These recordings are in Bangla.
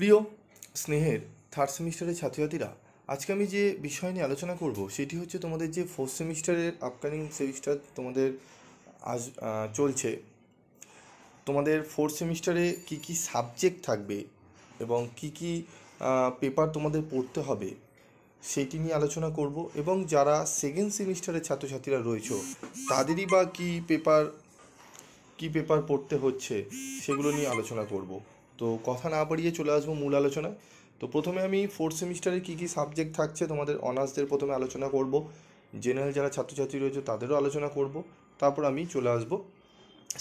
প্রিয় স্নেহের থার্ড সেমিস্টারের ছাত্রছাত্রীরা, আজকে আমি যে বিষয় নিয়ে আলোচনা করব সেটি হচ্ছে তোমাদের যে ফোর্থ সেমিস্টারের আপকামিং সেমিস্টার তোমাদের আজ চলছে। তোমাদের ফোর্থ সেমিস্টারে কি কি সাবজেক্ট থাকবে এবং কি কি পেপার তোমাদের পড়তে হবে সেইটি নিয়ে আলোচনা করব। এবং যারা সেকেন্ড সেমিস্টারের ছাত্রছাত্রীরা রয়েছে তাদেরই বা কি পেপার পড়তে হচ্ছে সেগুলো নিয়ে আলোচনা করব। তো কথা না বাড়িয়ে চলে আসবো মূল আলোচনায়। তো প্রথমে আমি ফোর্থ সেমিস্টারে কী কী সাবজেক্ট থাকছে তোমাদের অনার্সদের প্রথমে আলোচনা করব, জেনারেল যারা ছাত্রছাত্রী রয়েছে তাদেরও আলোচনা করব, তারপর আমি চলে আসবো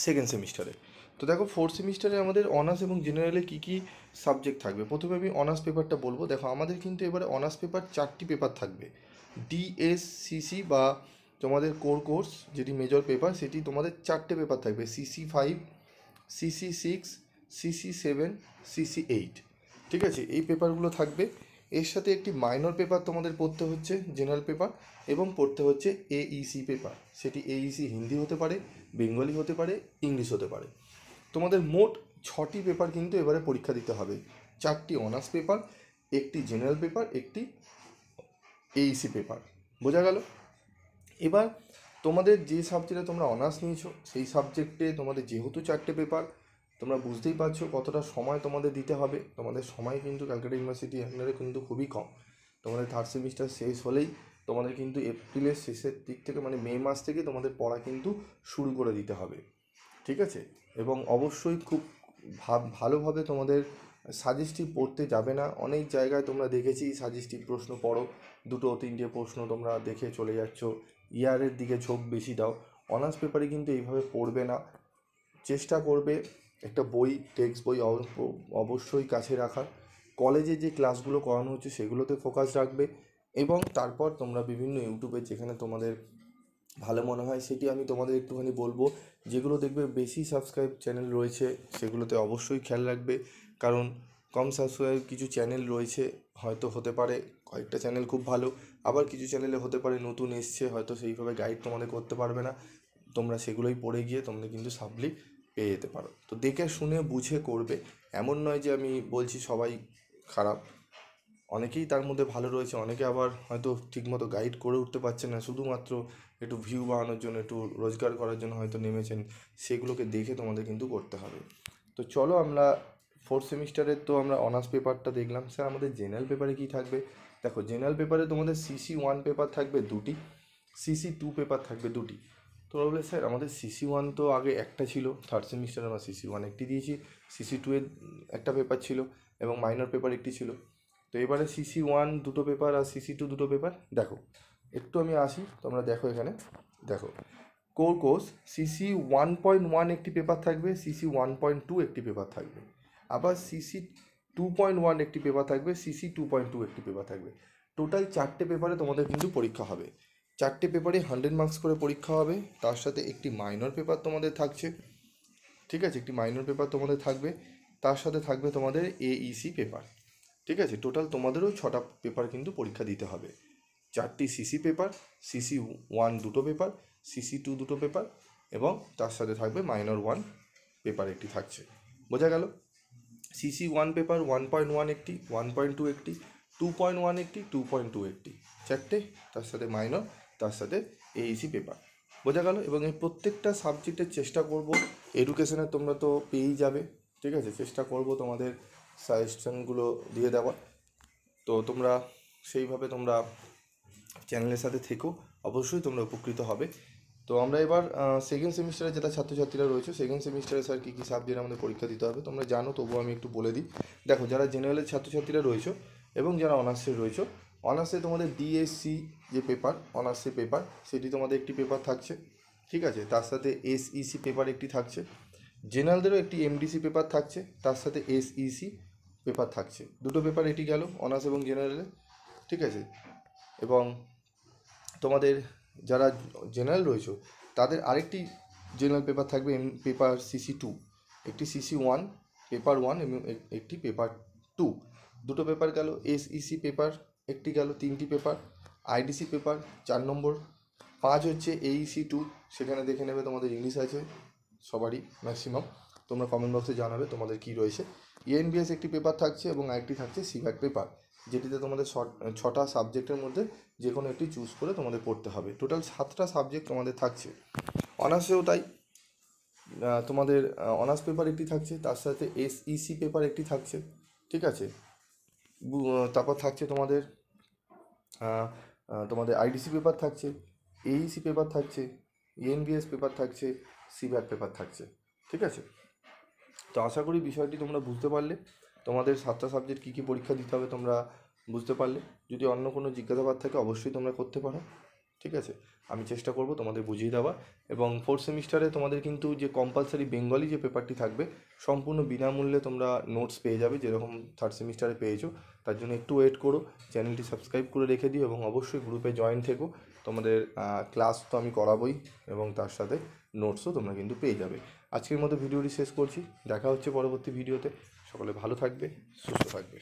সেকেন্ড সেমিস্টারে। তো দেখো, ফোর্থ সেমিস্টারে আমাদের অনার্স এবং জেনারেলে কী কী সাবজেক্ট থাকবে। প্রথমে আমি অনার্স পেপারটা বলবো। দেখো, আমাদের কিন্তু এবারে অনার্স পেপার 4টি পেপার থাকবে। ডিএসসিসি বা তোমাদের কোর্স যেটি মেজর পেপার, সেটি তোমাদের 4টে পেপার থাকবে: CC5, CC6, CC7, CC8। ঠিক আছে, এই পেপারগুলো থাকবে। এর সাথে একটি মাইনর পেপার তোমাদের পড়তে হচ্ছে, জেনারেল পেপার, এবং পড়তে হচ্ছে AEC পেপার। সেটি AEC হিন্দি হতে পারে, বেঙ্গলি হতে পারে, ইংলিশ হতে পারে। তোমাদের মোট 6টি পেপার কিন্তু এবারে পরীক্ষা দিতে হবে। 4টি অনার্স পেপার, একটি জেনারেল পেপার, একটি AEC পেপার। বোঝা গেল? এবার তোমাদের যে সাবজেক্টে তোমরা অনার্স নিয়েছো সেই সাবজেক্টে তোমাদের যেহেতু 4টে পেপার, তোমরা বুঝতেই পারছো কতটা সময় তোমাদের দিতে হবে। তোমাদের সময় কিন্তু ক্যালকাটা ইউনিভার্সিটি আন্ডারে কিন্তু খুবই কম। তোমাদের থার্ড সেমিস্টার শেষ হলেই তোমাদের কিন্তু এপ্রিলের শেষের দিক থেকে, মানে মে মাস থেকে তোমাদের পড়া কিন্তু শুরু করে দিতে হবে। ঠিক আছে? এবং অবশ্যই খুব ভালোভাবে তোমাদের সাজেস্টিভ পড়তে যাবে না। অনেক জায়গায় তোমরা দেখেছি সাজেস্টিভ প্রশ্ন পড়ো, 2-3টে প্রশ্ন তোমরা দেখে চলে যাচ্ছ, ইয়ারের দিকে ঝোঁক বেশি দাও। অনার্স পেপারে কিন্তু এইভাবে পড়বে না। চেষ্টা করবে একটা বই, টেক্সট বই অবশ্যই কাছে রাখার। কলেজে যে ক্লাসগুলো করানো হচ্ছে সেগুলোতে ফোকাস রাখবে। এবং তারপর তোমরা বিভিন্ন ইউটিউবে যেখানে তোমাদের ভালো মনে হয় সেটি আমি তোমাদের একটুখানি বলবো। যেগুলো দেখবে বেশি সাবস্ক্রাইব চ্যানেল রয়েছে সেগুলোতে অবশ্যই খেয়াল রাখবে, কারণ কম সাবস্ক্রাইব কিছু চ্যানেল রয়েছে, হয়তো হতে পারে কয়েকটা চ্যানেল খুব ভালো, আবার কিছু চ্যানেলে হতে পারে নতুন এসছে, হয়তো সেইভাবে গাইড তোমাদের করতে পারবে না। তোমরা সেগুলোই পড়ে গিয়ে তোমরা কিন্তু সাপ্লি পেয়ে যেতে পারো। তো দেখে শুনে বুঝে করবে। এমন নয় যে আমি বলছি সবাই খারাপ, অনেকেই তার মধ্যে ভালো রয়েছে, অনেকে আবার হয়তো ঠিকমতো গাইড করে উঠতে পারছে না, শুধুমাত্র একটু ভিউ বাড়ানোর জন্য, একটু রোজগার করার জন্য হয়তো নেমেছেন। সেগুলোকে দেখে তোমাদের কিন্তু করতে হবে। তো চলো, আমরা ফোর্থ সেমিস্টারের তো আমরা অনার্স পেপারটা দেখলাম। স্যার, আমাদের জেনারেল পেপারে কী থাকবে? দেখো, জেনারেল পেপারে তোমাদের CC1 পেপার থাকবে 2টি, CC2 পেপার থাকবে 2টি। তো বলবে, স্যার আমাদের CC1 তো আগে একটা ছিল, থার্ড সেমিস্টারে আমরা CC1 একটি দিয়েছি, CC2 এর একটা পেপার ছিল, এবং মাইনর পেপার একটি ছিল। তো এবারে CC1 দুটো পেপার আর CC2 দুটো পেপার। দেখো, একটু আমি আসি, তোমরা দেখো এখানে। দেখো, কোর্স CC1.1 একটি পেপার থাকবে, CC1.2 একটি পেপার থাকবে, আবার CC2.1 একটি পেপার থাকবে, CC2.2 একটি পেপার থাকবে। টোটাল 4টে পেপারে তোমাদের কিন্তু পরীক্ষা হবে। 4টে পেপারে 100 মার্কস করে পরীক্ষা হবে। তার সাথে একটি মাইনর পেপার তোমাদের থাকছে। ঠিক আছে, একটি মাইনর পেপার তোমাদের থাকবে। তার সাথে থাকবে তোমাদের AEC পেপার। ঠিক আছে, টোটাল তোমাদেরও 6টা পেপার কিন্তু পরীক্ষা দিতে হবে। 4টি CC পেপার, CC1 দুটো পেপার, CC2 দুটো পেপার, এবং তার সাথে থাকবে মাইনর 1 পেপার একটি থাকছে। বোঝা গেল? CC1 পেপার 1.1 একটি, 1.2 একটি, 2.1 একটি, 2.2 একটি, 4টে। তার সাথে মাইনর, তার সাথে AEC পেপার। বোঝা গেল? এবং এই প্রত্যেকটা সাবজেক্টের চেষ্টা করব, এডুকেশনে তোমরা তো পেয়েই যাবে। ঠিক আছে, চেষ্টা করব তোমাদের সাজেশনগুলো দিয়ে দেওয়া। তো তোমরা সেইভাবে তোমরা চ্যানেলের সাথে থেকো, অবশ্যই তোমরা উপকৃত হবে। তো আমরা এবার সেকেন্ড সেমিস্টারে যেটা ছাত্রছাত্রীরা রয়েছে, সেকেন্ড সেমিস্টারে স্যার কী কী সাবজেক্ট আমাদের পরীক্ষা দিতে হবে তোমরা জানো, তবুও আমি একটু বলে দিই। দেখো, যারা জেনারেলের ছাত্রছাত্রীরা রয়েছে এবং যারা অনার্সে রয়েছে, অনার্সে তোমাদের DSC যে পেপার, অনার্সের পেপার, সেটি তোমাদের একটি পেপার থাকছে। ঠিক আছে, তার সাথে SEC পেপার একটি থাকছে। জেনারেলদেরও একটি MDC পেপার থাকছে, তার সাথে SEC পেপার থাকছে। দুটো পেপার এটি গেল অনার্স এবং জেনারেলে। ঠিক আছে, এবং তোমাদের যারা জেনারেল রয়েছে তাদের আরেকটি জেনারেল পেপার থাকবে, পেপার CC2, একটি CC1 পেপার 1 এবং একটি পেপার 2। দুটো পেপার গেল। SEC পেপার একটি গেল, 3টি পেপার। IDC পেপার 4 নম্বর। 5 হচ্ছে AEC2, সেখানে দেখে নেবে তোমাদের ইংলিশ আছে সবারই ম্যাক্সিমাম। তোমরা কমেন্ট বক্সে জানাবে তোমাদের কী রয়েছে। এএনবিএস একটি পেপার থাকছে এবং আরেকটি থাকছে সিভ্যাট পেপার, যেটিতে তোমাদের 6টা সাবজেক্টের মধ্যে যে কোনো একটি চুজ করে তোমাদের পড়তে হবে। টোটাল 7টা সাবজেক্ট তোমাদের থাকছে। অনার্সেও তাই, তোমাদের অনার্স পেপার একটি থাকছে, তার সাথে এসইসি পেপার একটি থাকছে, ঠিক আছে। তারপর থাকছে তোমাদের আইডিসি পেপার থাকছে, এইসি পেপার থাকছে, এএনবিএস পেপার থাকছে, সিভ্যাট পেপার থাকছে, ঠিক আছে। তো আশা করি বিষয়টি তোমরা বুঝতে পারলে, তোমাদের 7টা সাবজেক্ট কী কী পরীক্ষা দিতে হবে তোমরা বুঝতে পারলে। যদি অন্য কোনো জিজ্ঞাসাবাদ থাকে অবশ্যই তোমরা করতে পারো, ঠিক আছে। আমি চেষ্টা করব তোমাদের বুঝিয়ে দেওয়া। এবং 4th সেমিস্টারে তোমাদের কিন্তু যে কম্পালসারি বেঙ্গলি যে পেপারটি থাকবে, সম্পূর্ণ বিনামূল্যে তোমরা নোটস পেয়ে যাবে, যেরকম 3rd সেমিস্টারে পেয়েছো। তার জন্য একটু ওয়েট করো, চ্যানেলটি সাবস্ক্রাইব করে রেখে দিও এবং অবশ্যই গ্রুপে জয়েন থেকো। তোমাদের ক্লাস তো আমি করাবোই এবং তার সাথে নোটসও তোমরা কিন্তু পেয়ে যাবে। আজকের মতো ভিডিওটি শেষ করছি, দেখা হচ্ছে পরবর্তী ভিডিওতে। সকলে ভালো থাকবে, সুস্থ থাকবে।